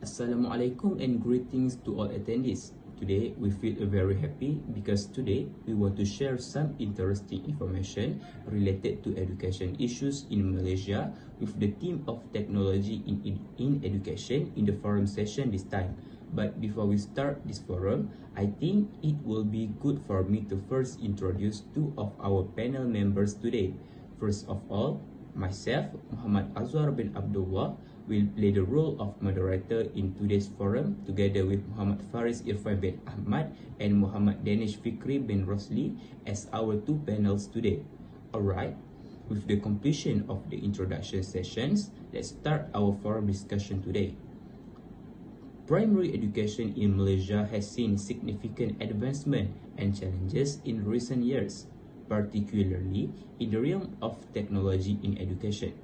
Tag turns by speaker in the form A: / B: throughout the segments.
A: Assalamualaikum and greetings to all attendees. Today we feel very happy because today we want to share some interesting information related to education issues in Malaysia with the theme of technology in education in the forum session this time. But before we start this forum, I think it will be good for me to first introduce two of our panel members today. First of all, myself, Muhammad Azwar bin Abdullah, will play the role of moderator in today's forum together with Muhammad Faris Irfan bin Ahmad and Muhammad Danish Fikri bin Rosli as our two panels today. Alright, with the completion of the introduction sessions, let's start our forum discussion today. Primary education in Malaysia has seen significant advancement and challenges in recent years, particularly in the realm of technology in education.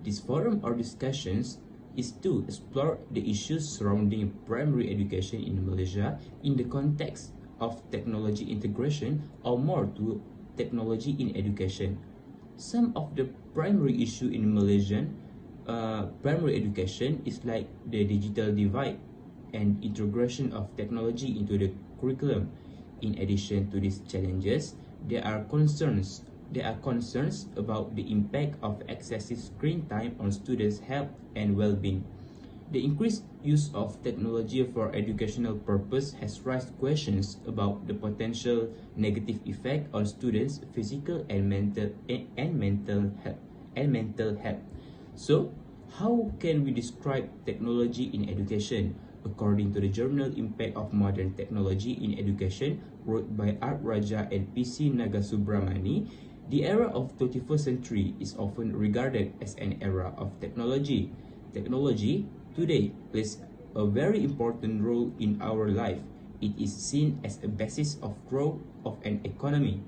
A: This forum or discussions is to explore the issues surrounding primary education in Malaysia in the context of technology integration or more to technology in education. Some of the primary issue in Malaysian primary education is like the digital divide and integration of technology into the curriculum. In addition to these challenges, there are concerns about the impact of excessive screen time on students' health and well-being. The increased use of technology for educational purpose has raised questions about the potential negative effect on students' physical and mental health. So, how can we describe technology in education? According to the journal Impact of Modern Technology in Education, wrote by Art Raja and PC Nagasubramani, the era of 21st century is often regarded as an era of technology. Technology today plays a very important role in our life. It is seen as a basis of growth of an economy.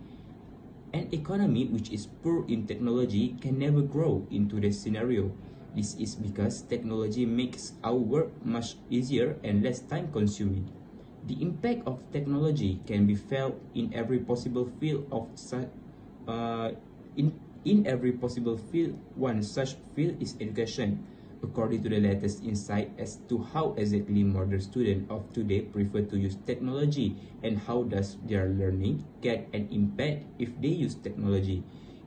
A: An economy which is poor in technology can never grow in today's scenario. This is because technology makes our work much easier and less time-consuming. The impact of technology can be felt in every possible field of one such field is education, according to the latest insight as to how exactly modern students of today prefer to use technology and how does their learning get an impact if they use technology.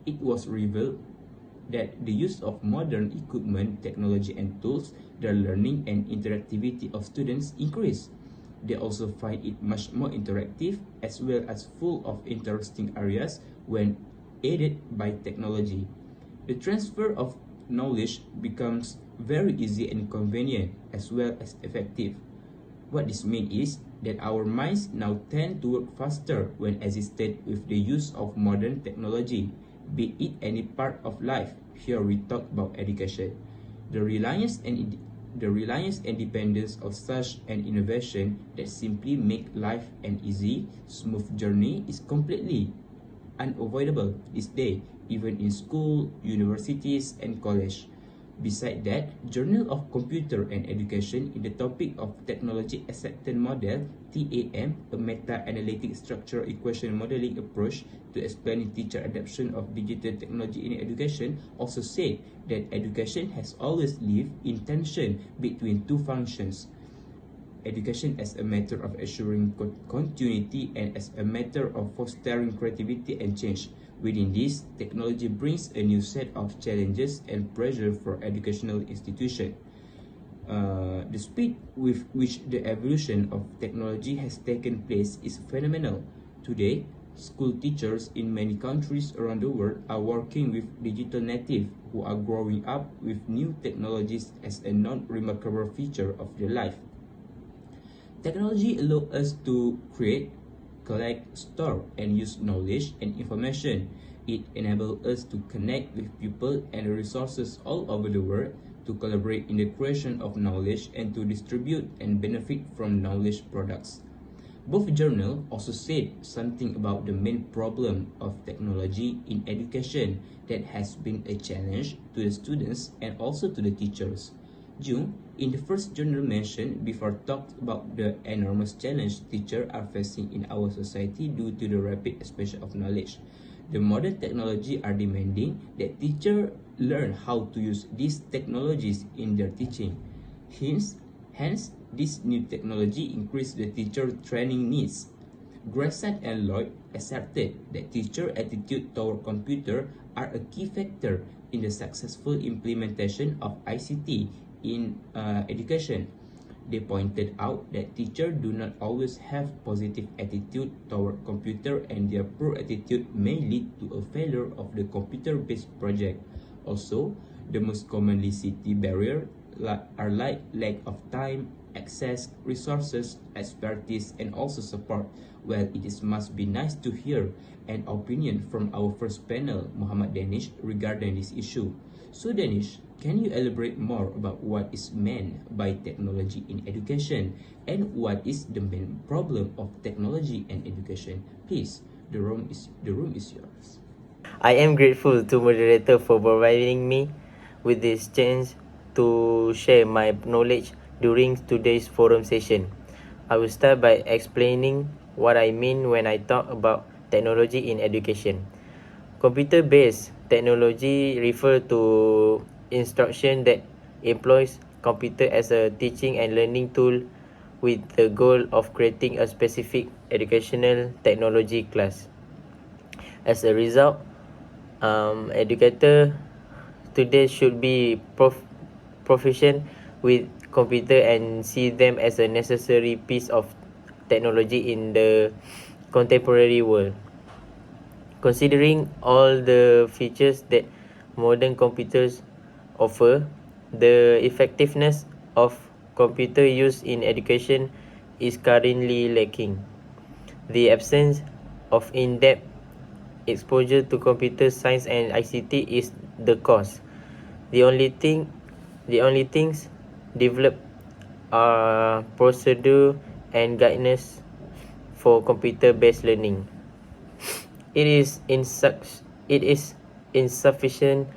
A: It was revealed that the use of modern equipment, technology and tools, their learning and interactivity of students increase. They also find it much more interactive as well as full of interesting areas when aided by technology. The transfer of knowledge becomes very easy and convenient as well as effective. What this means is that our minds now tend to work faster when assisted with the use of modern technology, be it any part of life. Here we talk about education. The reliance and dependence of such an innovation that simply make life an easy, smooth journey is completely unavoidable this day, even in school, universities, and college. Besides that, Journal of Computer and Education in the topic of Technology Acceptance Model, TAM, a meta-analytic structural equation modeling approach to explaining teacher adoption of digital technology in education, also said that education has always lived in tension between two functions. Education as a matter of assuring continuity and as a matter of fostering creativity and change. Within this, technology brings a new set of challenges and pressure for educational institutions. The speed with which the evolution of technology has taken place is phenomenal. Today, school teachers in many countries around the world are working with digital natives who are growing up with new technologies as a non-remarkable feature of their life. Technology allows us to create, collect, store, and use knowledge and information. It enables us to connect with people and resources all over the world, to collaborate in the creation of knowledge, and to distribute and benefit from knowledge products. Both journals also said something about the main problem of technology in education that has been a challenge to the students and also to the teachers. June, in the first journal mentioned before, talked about the enormous challenge teachers are facing in our society due to the rapid expansion of knowledge. The modern technology are demanding that teachers learn how to use these technologies in their teaching. Hence, Hence, this new technology increased the teacher training needs. Gressett and Lloyd asserted that teacher attitude toward computer are a key factor in the successful implementation of ICT in education. They pointed out that teachers do not always have positive attitude toward computer, and their poor attitude may lead to a failure of the computer-based project. Also, the most commonly cited barriers are like lack of time, access, resources, expertise, and also support. Well, must be nice to hear an opinion from our first panel, Muhammad Danish, regarding this issue. So Danish, can you elaborate more about what is meant by technology in education and what is the main problem of technology and education? Please, the room is yours.
B: I am grateful to Moderator for providing me with this chance to share my knowledge during today's forum session. I will start by explaining what I mean when I talk about technology in education. Computer-based technology refers to instruction that employs computer as a teaching and learning tool with the goal of creating a specific educational technology class. As a result, educator today should be proficient with computer and see them as a necessary piece of technology in the contemporary world. Considering all the features that modern computers offer, the effectiveness of computer use in education is currently lacking. The absence of in-depth exposure to computer science and ICT is the cause. The only things developed are procedure and guidance for computer-based learning. It is insufficient.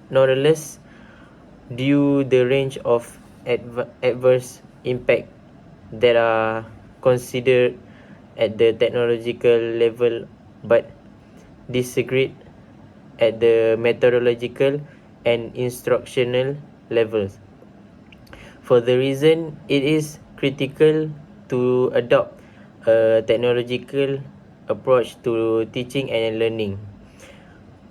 B: Nonetheless, due the range of adverse impact that are considered at the technological level but disagreed at the methodological and instructional levels. For the reason, it is critical to adopt a technological approach to teaching and learning.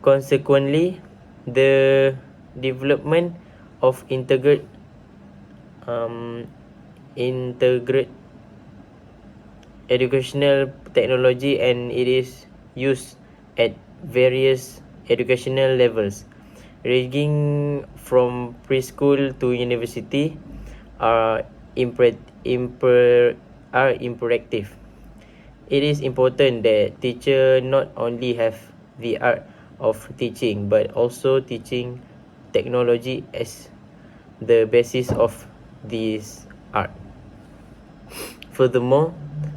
B: Consequently, the development of integrate educational technology and it is used at various educational levels, ranging from preschool to university, are imperative. It is important that teachers not only have the art of teaching but also teaching technology as the basis of this art. Furthermore,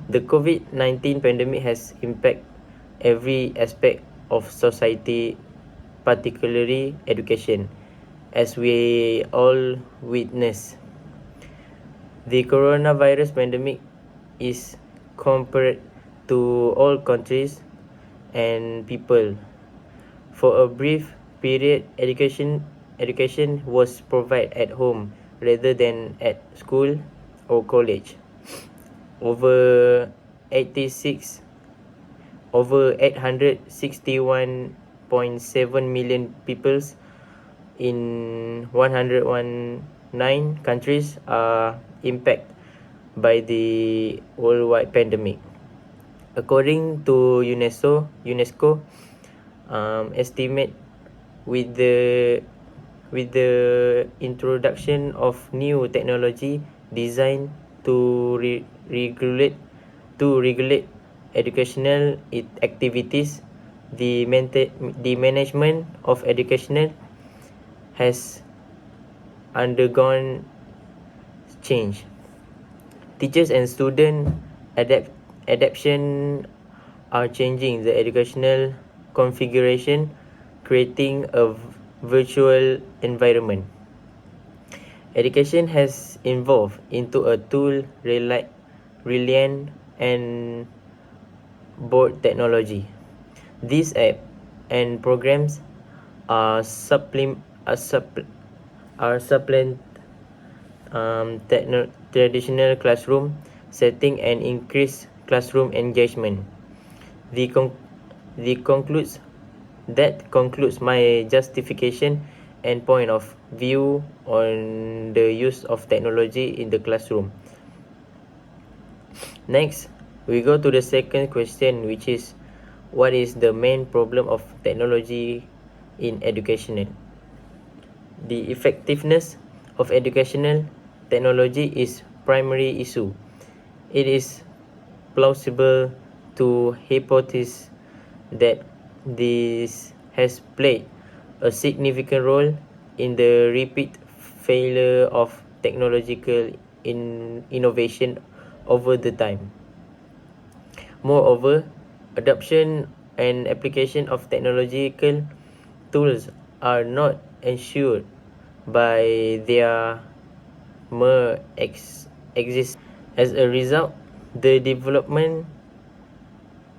B: the COVID-19 pandemic has impacted every aspect of society, particularly education, as we all witness. The coronavirus pandemic is compared to all countries and people. For a brief period, education was provided at home rather than at school or college. Over 861.7 million people in 119 countries are impacted by the worldwide pandemic. According to UNESCO estimate, with the introduction of new technology designed to regulate educational activities, the management of education has undergone change. Teachers and student adaptation are changing the educational configuration, creating a virtual environment. Education has evolved into a tool reliant and board technology. This app and programs are supplement traditional classroom setting and increase classroom engagement. The concludes That concludes my justification and point of view on the use of technology in the classroom. Next, we go to the second question, which is, what is the main problem of technology in education? The effectiveness of educational technology is primary issue. It is plausible to hypothesize that this has played a significant role in the repeat failure of technological innovation over the time. Moreover, adoption and application of technological tools are not ensured by their mere existence. As a result, the development,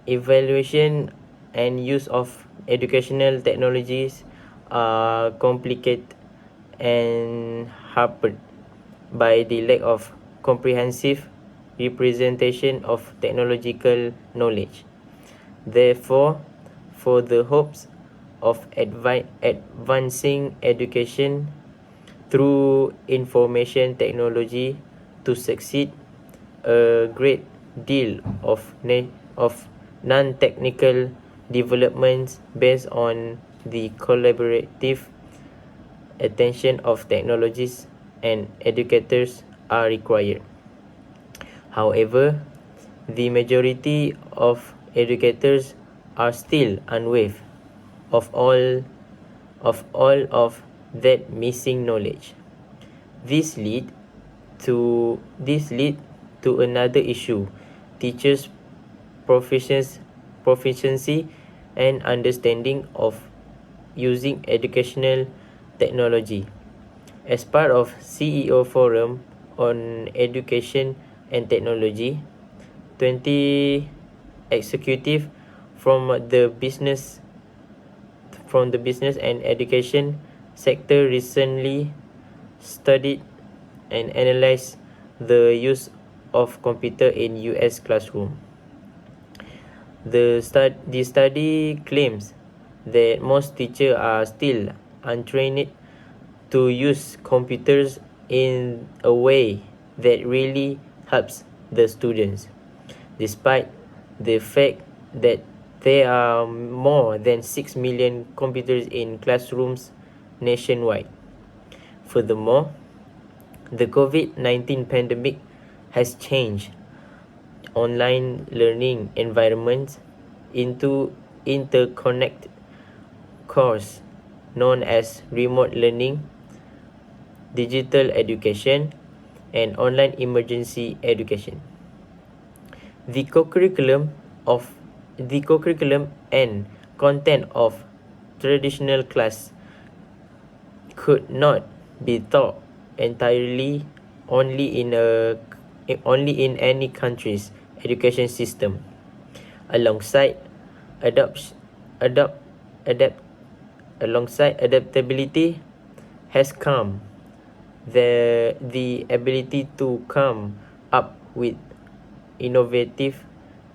B: evaluation, and use of educational technologies are complicated and hampered by the lack of comprehensive representation of technological knowledge. Therefore, for the hopes of advancing education through information technology to succeed, a great deal of non-technical developments based on the collaborative attention of technologists and educators are required. However, the majority of educators are still unaware of all of that missing knowledge. This lead to another issue: teachers' proficiency and understanding of using educational technology. As part of CEO Forum on Education and Technology, 20 executives from the business and education sector recently studied and analyzed the use of computer in US classroom. The study claims that most teachers are still untrained to use computers in a way that really helps the students, despite the fact that there are more than 6 million computers in classrooms nationwide. Furthermore, the COVID-19 pandemic has changed online learning environments into interconnected courses known as remote learning, digital education, and online emergency education. The curriculum and content of traditional class could not be taught entirely only in any country's education system. Alongside adaptability has come the ability to come up with innovative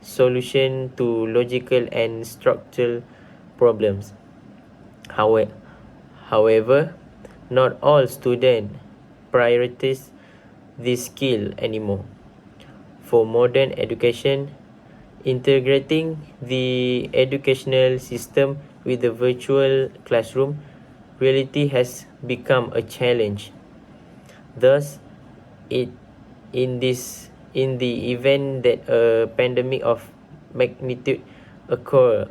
B: solution to logical and structural problems. However, not all students prioritize this skill anymore. For modern education, integrating the educational system with the virtual classroom reality has become a challenge. Thus, in the event that a pandemic of magnitude occur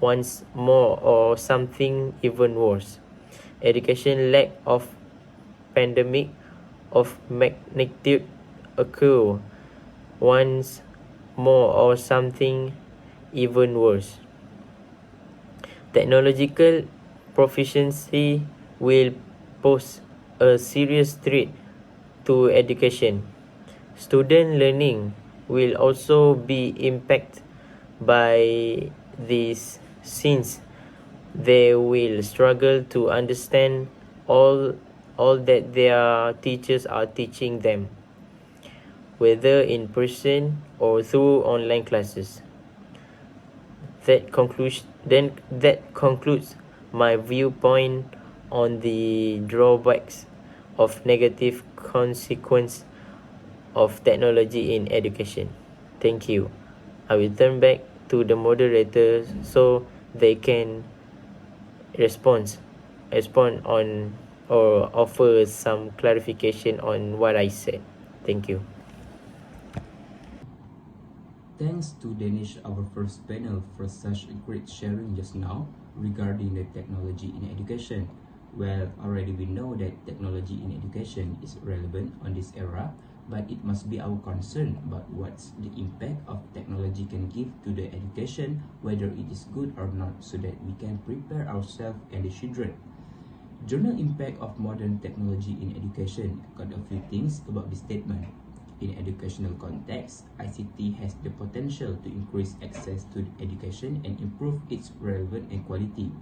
B: once more or something even worse, education lack of pandemic of magnitude occur once more or something even worse, technological proficiency will pose a serious threat to education. Student learning will also be impacted by this, since They will struggle to understand all that their teachers are teaching them, whether in person or through online classes. That concludes my viewpoint on the drawbacks of negative consequence of technology in education. Thank you. I will turn back to the moderator so they can respond on or offer some clarification on what I said. Thank you.
A: Thanks to Danish, our first panel, for such a great sharing just now regarding the technology in education. Well, already we know that technology in education is relevant on this era, but it must be our concern about what's the impact of technology can give to the education, whether it is good or not, so that we can prepare ourselves and the children. General impact of modern technology in education. Got a few things about this statement. In educational context, ICT has the potential to increase access to education and improve its relevance and quality.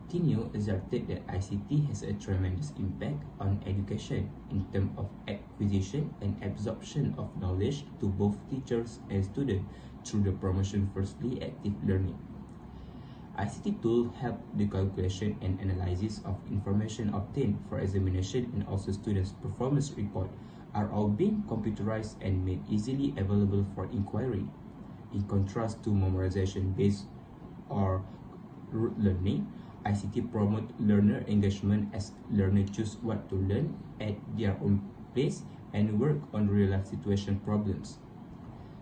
A: Tinio asserted that ICT has a tremendous impact on education in terms of acquisition and absorption of knowledge to both teachers and students through the promotion firstly active learning. ICT tools help the calculation and analysis of information obtained for examination and also students' performance report are all being computerized and made easily available for inquiry. In contrast to memorization-based or rote learning, ICT promote learner engagement as learners choose what to learn at their own pace and work on real-life situation problems.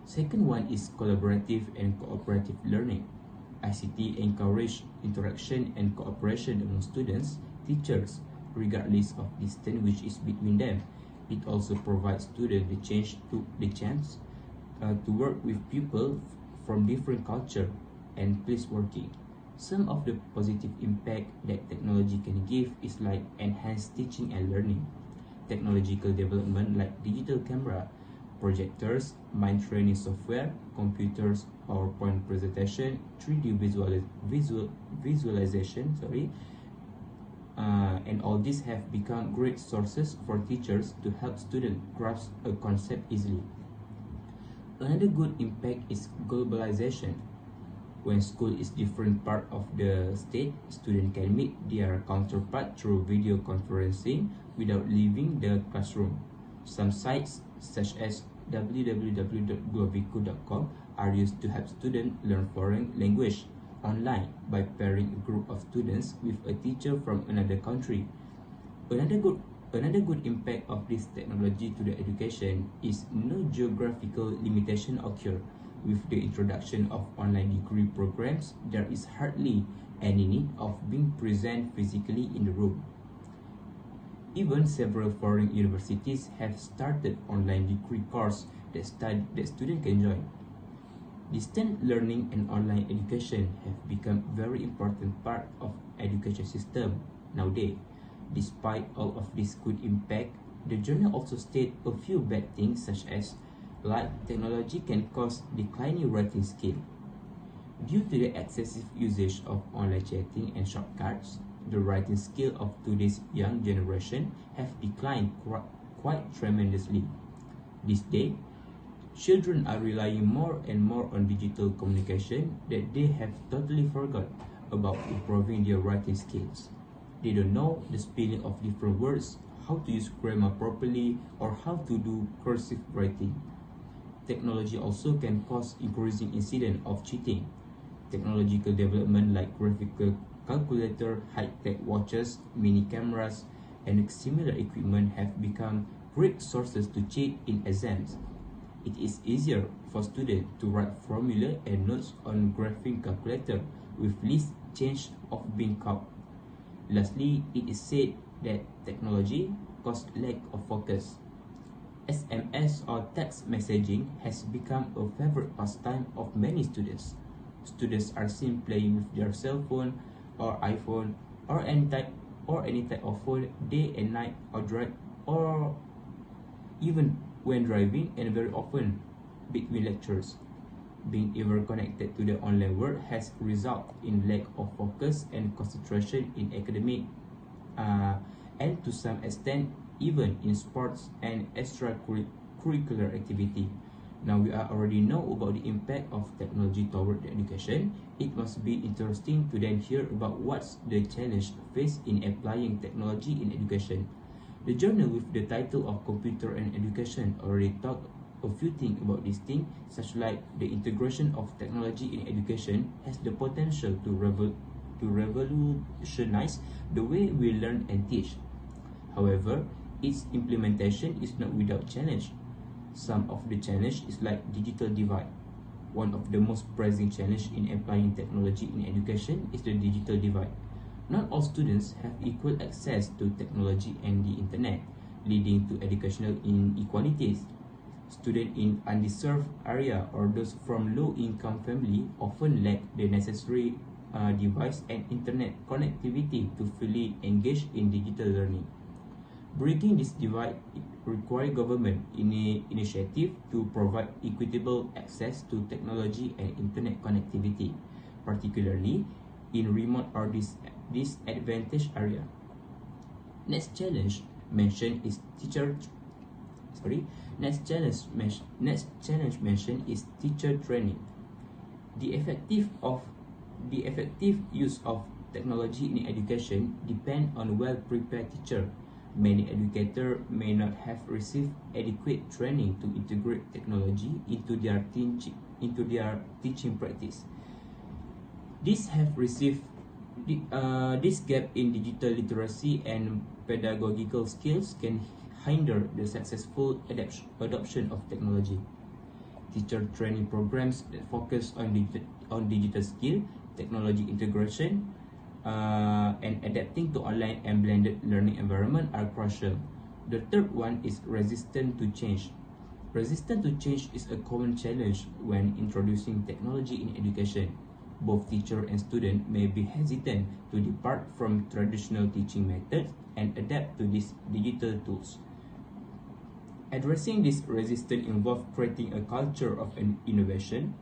A: Second one is collaborative and cooperative learning. ICT encourage interaction and cooperation among students, teachers, regardless of distance which is between them. It also provides students the chance to work with people from different culture and place working. Some of the positive impact that technology can give is like enhanced teaching and learning. Technological development like digital camera, projectors, mind training software, computers, PowerPoint presentation, 3D visualization, and all these have become great sources for teachers to help students grasp a concept easily. Another good impact is globalization. When school is different part of the state, students can meet their counterpart through video conferencing without leaving the classroom. Some sites, such as www.glovico.com, are used to help students learn foreign language online by pairing a group of students with a teacher from another country. Another good impact of this technology to the education is no geographical limitation occur. With the introduction of online degree programs, there is hardly any need of being present physically in the room. Even several foreign universities have started online degree courses that students can join. Distant learning and online education have become very important part of education system nowadays. Despite all of this good impact, the journal also state a few bad things such as like technology can cause declining writing skill. Due to the excessive usage of online chatting and shortcuts, the writing skill of today's young generation have declined quite tremendously. This day, children are relying more and more on digital communication that they have totally forgot about improving their writing skills. They don't know the spelling of different words, how to use grammar properly, or how to do cursive writing. Technology also can cause increasing incident of cheating. Technological development like graphical calculator, high-tech watches, mini cameras, and similar equipment have become great sources to cheat in exams. It is easier for students to write formula and notes on graphing calculator with least chance of being caught. Lastly, it is said that technology causes lack of focus. SMS or text messaging has become a favorite pastime of many students. Students are seen playing with their cell phone or iPhone or any type of phone day and night or even when driving and very often between lectures. being ever connected to the online world has resulted in lack of focus and concentration in academic and to some extent even in sports and extracurricular activity. Now we already know about the impact of technology toward the education. It must be interesting to then hear about what's the challenge faced in applying technology in education. The journal with the title of Computer and Education already talked a few things about this thing, such like the integration of technology in education has the potential to revolutionize the way we learn and teach. However, its implementation is not without challenge. Some of the challenge is like digital divide. One of the most pressing challenge in applying technology in education is the digital divide. Not all students have equal access to technology and the internet, leading to educational inequalities. Students in undeserved area or those from low-income family often lack the necessary device and internet connectivity to fully engage in digital learning. Breaking this divide requires government initiative to provide equitable access to technology and internet connectivity, particularly in remote or disadvantaged area. Next challenge mentioned is teacher training. The effective use of technology in education depend on well-prepared teacher. Many educators may not have received adequate training to integrate technology into their teaching practice. This gap in digital literacy and pedagogical skills can hinder the successful adoption of technology. Teacher training programs that focus on digital skill, technology integration, and adapting to online and blended learning environment are crucial. The third one is resistant to change. Resistance to change is a common challenge when introducing technology in education. Both teacher and student may be hesitant to depart from traditional teaching methods and adapt to these digital tools. Addressing this resistance involves creating a culture of innovation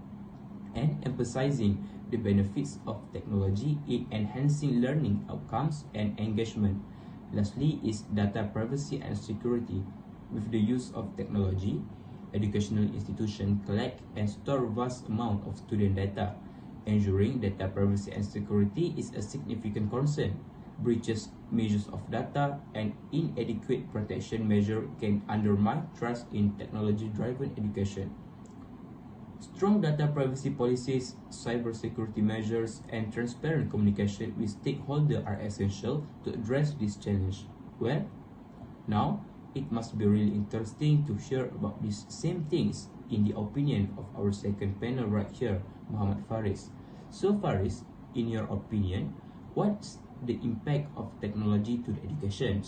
A: and emphasizing the benefits of technology in enhancing learning outcomes and engagement. Lastly is data privacy and security. With the use of technology, educational institutions collect and store vast amount of student data. Ensuring data privacy and security is a significant concern. Breaches, misuse of data, and inadequate protection measures can undermine trust in technology-driven education. Strong data privacy policies, cybersecurity measures, and transparent communication with stakeholders are essential to address this challenge. Well, now it must be really interesting to hear about these same things in the opinion of our second panel right here, Muhammad Faris. So Faris, in your opinion, what's the impact of technology to the education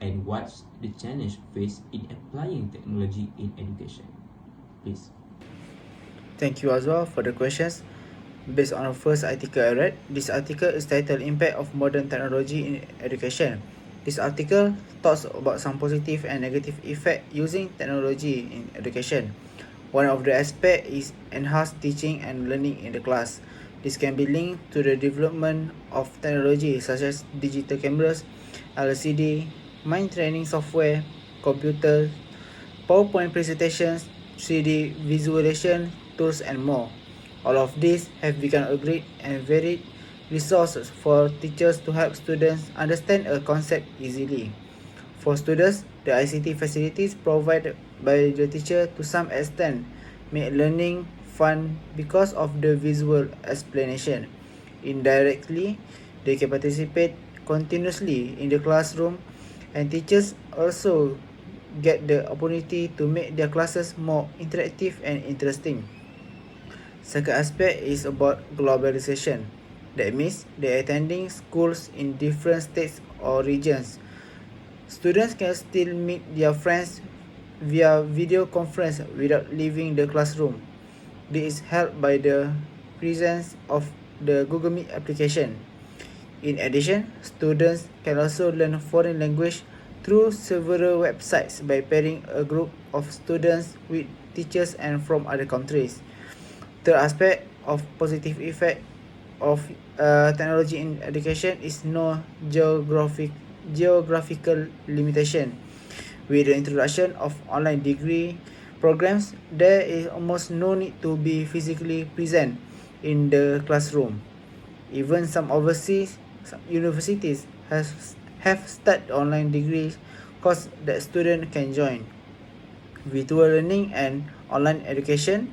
A: and what's the challenge faced in applying technology in education? Please.
C: Thank you, Azwar, for the questions. Based on the first article I read, this article is titled Impact of Modern Technology in Education. This article talks about some positive and negative effect using technology in education. One of the aspects is enhanced teaching and learning in the class. This can be linked to the development of technology such as digital cameras, LCD, mind training software, computers, PowerPoint presentations, 3D visualization tools, and more. All of these have become a great and varied resources for teachers to help students understand a concept easily. For students, the ICT facilities provided by the teacher to some extent make learning fun because of the visual explanation. Indirectly, they can participate continuously in the classroom, and teachers also get the opportunity to make their classes more interactive and interesting. Second aspect is about globalization. That means they are attending schools in different states or regions. Students can still meet their friends via video conference without leaving the classroom. This is helped by the presence of the Google Meet application. In addition, students can also learn foreign language through several websites by pairing a group of students with teachers and from other countries. Third aspect of positive effect of technology in education is no geographical limitation. With the introduction of online degree programs, there is almost no need to be physically present in the classroom. Even some overseas universities have started online degrees course that students can join. Virtual learning and online education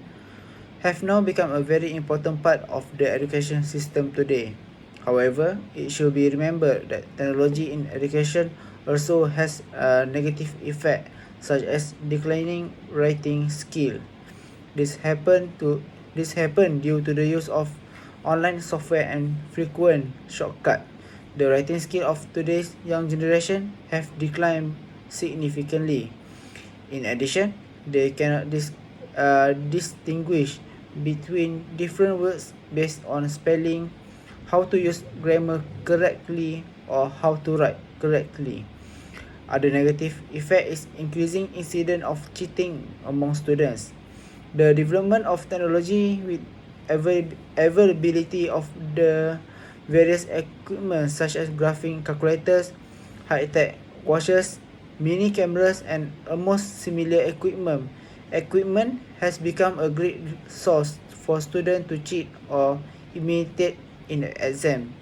C: have now become a very important part of the education system today. However, it should be remembered that technology in education also has a negative effect such as declining writing skill. This happened due to the use of online software and frequent shortcut. The writing skill of today's young generation have declined significantly. In addition, they cannot distinguish between different words based on spelling, how to use grammar correctly, or how to write correctly. Other negative effect is increasing incident of cheating among students. The development of technology with availability of the various equipment such as graphing calculators, high-tech watches, mini cameras, and almost similar equipment has become a great source for students to cheat or imitate in the exam.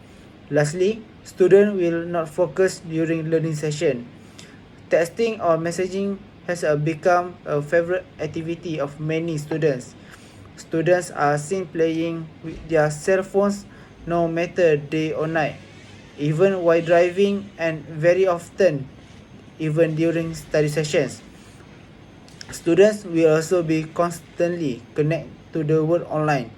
C: Lastly, students will not focus during learning session. Texting or messaging has become a favorite activity of many students. Students are seen playing with their cell phones no matter day or night, even while driving, and very often even during study sessions. Students will also be constantly connected to the world online,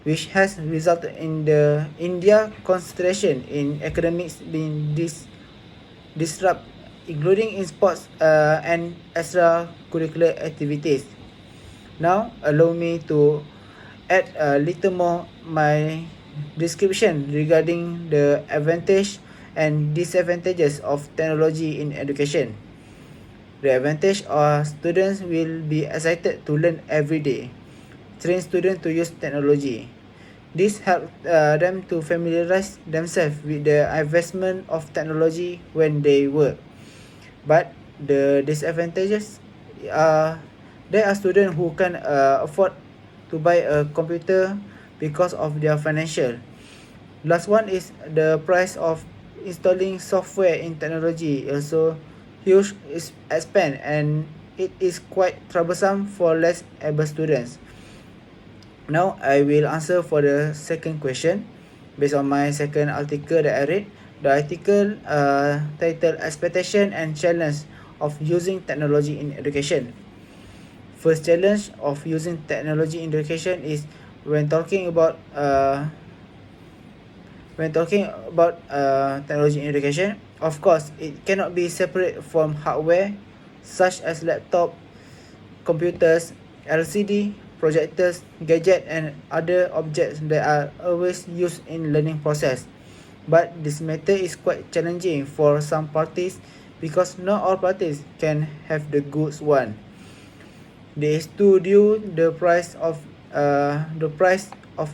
C: which has resulted in their concentration in academics being disrupted, including in sports and extracurricular activities. Now, allow me to add a little more my description regarding the advantage and disadvantages of technology in education. The advantage are students will be excited to learn every day. Train students to use technology. This helps them to familiarize themselves with the advancement of technology when they work. But the disadvantages are there are students who can afford to buy a computer because of their financial. Last one is the price of installing software in technology also huge expense, and it is quite troublesome for less able students. Now I will answer for the second question based on my second article that I read. The article titled Expectation and Challenge of Using Technology in Education. First challenge of using technology in education is when talking about technology in education. Of course, it cannot be separate from hardware such as laptop, computers, LCD, projectors, gadgets, and other objects that are always used in learning process. But this matter is quite challenging for some parties because not all parties can have the goods one. This to due the price of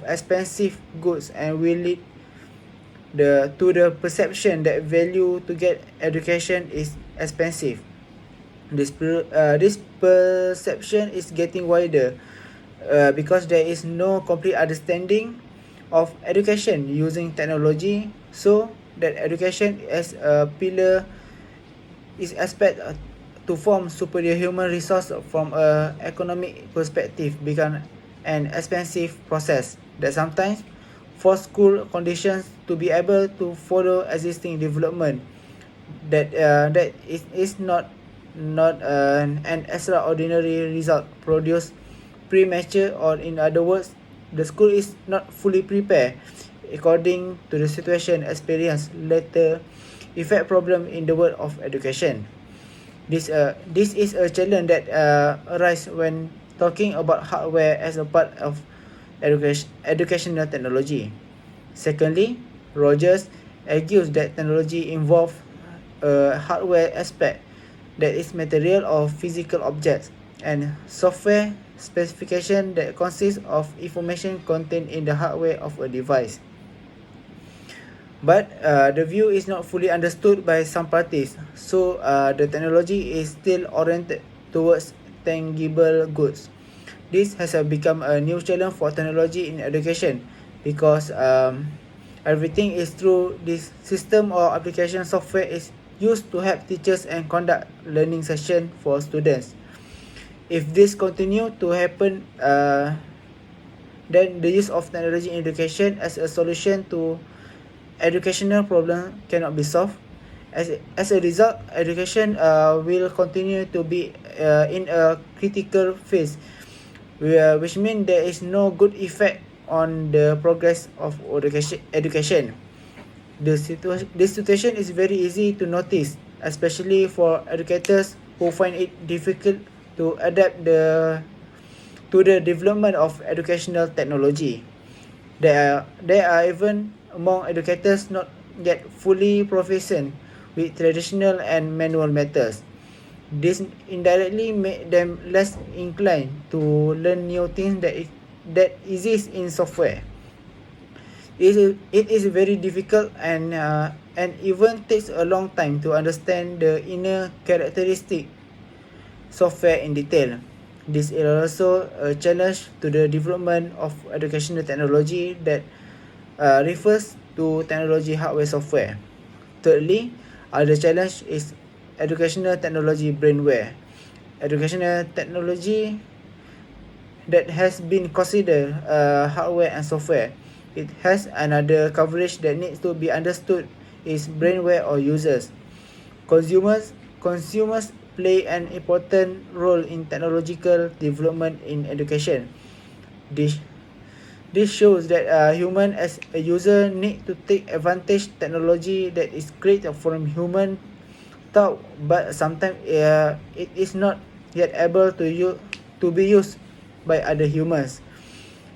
C: expensive goods and will lead to the perception that value to get education is expensive. This perception is getting wider because there is no complete understanding of education using technology, so that education as a pillar is expected to form superior human resource from a economic perspective become an expensive process that sometimes force school conditions to be able to follow existing development that is not an extraordinary result produced premature, or in other words, the school is not fully prepared according to the situation experienced later effect problem in the world of education. This is a challenge that arises when talking about hardware as a part of educational technology. Secondly, Rogers argues that technology involves a hardware aspect that is material or physical objects. and software specification that consists of information contained in the hardware of a device. But the view is not fully understood by some parties, so the technology is still oriented towards tangible goods. This has become a new challenge for technology in education because everything is through this system or application software is used to help teachers and conduct learning session for students. If this continue to happen, then the use of technology in education as a solution to educational problem cannot be solved. As a result, education will continue to be in a critical phase, which means there is no good effect on the progress of education. This situation is very easy to notice, especially for educators who find it difficult to adapt to the development of educational technology. There are even among educators not yet fully proficient with traditional and manual methods. This indirectly make them less inclined to learn new things that exist in software. It is very difficult and even takes a long time to understand the inner characteristic software in detail. This is also a challenge to the development of educational technology that refers to technology hardware software. Thirdly, the challenge is educational technology brainware. Educational technology that has been considered hardware and software. It has another coverage that needs to be understood is brainware or users. Consumers play an important role in technological development in education. This This shows that human as a user need to take advantage technology that is created from human thought, but sometimes it is not yet able to be used by other humans.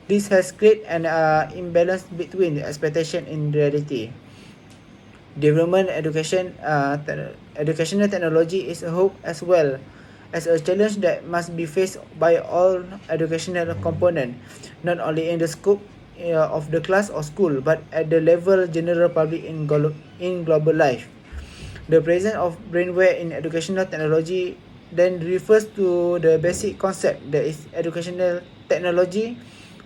C: This has created an imbalance between the expectation and reality. Development educational technology is a hope as well as a challenge that must be faced by all educational components, not only in the scope of the class or school, but at the level general public in global life. The presence of brainware in educational technology then refers to the basic concept that is educational technology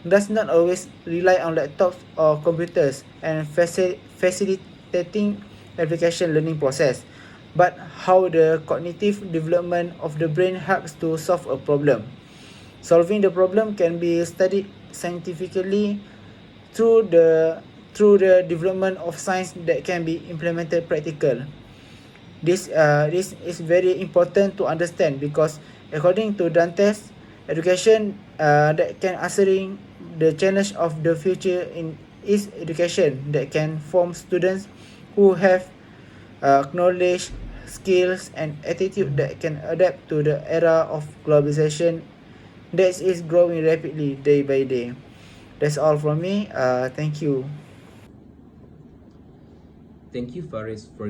C: does not always rely on laptops or computers and facilitating application learning process, but how the cognitive development of the brain helps to solve a problem. Solving the problem can be studied scientifically through the development of science that can be implemented practical. This is very important to understand because according to Dantes, education that can answering the challenge of the future is education that can form students who have knowledge, skills, and attitude that can adapt to the era of globalization that is growing rapidly day by day. That's all from me. Thank you.
A: Thank you, Faris, for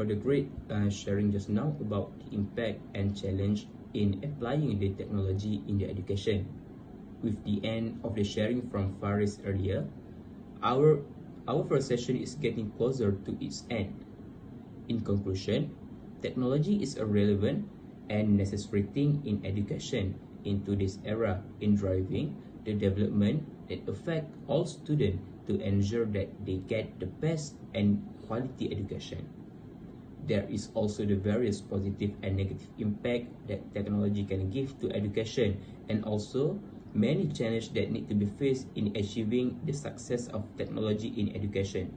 A: the great sharing just now about the impact and challenge in applying the technology in the education. With the end of the sharing from Faris earlier, our first session is getting closer to its end. In conclusion, technology is a relevant and necessary thing in education in today's era in driving the development that affect all students to ensure that they get the best and quality education. There is also the various positive and negative impact that technology can give to education, and also many challenges that need to be faced in achieving the success of technology in education.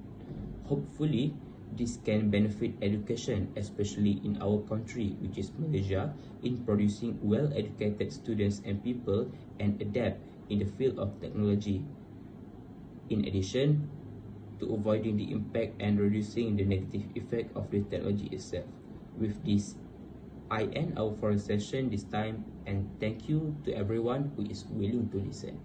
A: Hopefully, this can benefit education, especially in our country, which is Malaysia, in producing well-educated students and people and adapt in the field of technology. In addition to avoiding the impact and reducing the negative effect of the technology itself. With this, I end our foreign session this time and thank you to everyone who is willing to listen.